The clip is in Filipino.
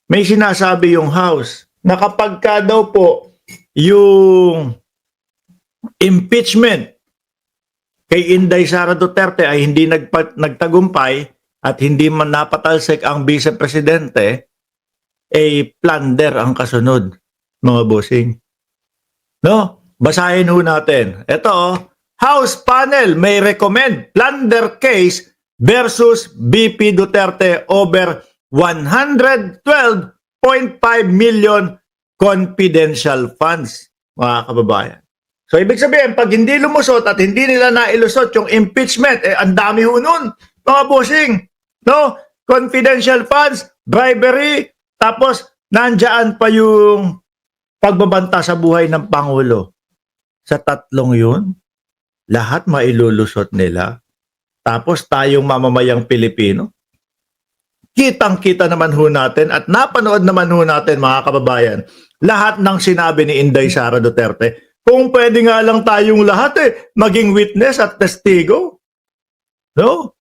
may sinasabi yung House na kapag ka daw po yung impeachment kay Inday Sara Duterte ay hindi nagtagumpay at hindi man napatalsik ang Vice Presidente, plunder ang kasunod, mga bossing. No? Basahin ho natin. Ito, House panel may recommend plunder case versus BP Duterte over 112.5 million confidential funds, mga kababayan. So, ibig sabihin, pag hindi lumusot at hindi nila nailusot yung impeachment, ang dami ho nun, mga bossing. No? Confidential funds, bribery, tapos nandyan pa yung pagbabanta sa buhay ng Pangulo. Sa tatlong yun, lahat mailulusot nila. Tapos tayong mamamayang Pilipino, kitang-kita naman ho natin at napanood naman ho natin, mga kababayan, lahat ng sinabi ni Inday Sara Duterte. Kung pwede nga lang tayong lahat maging witness at testigo. No?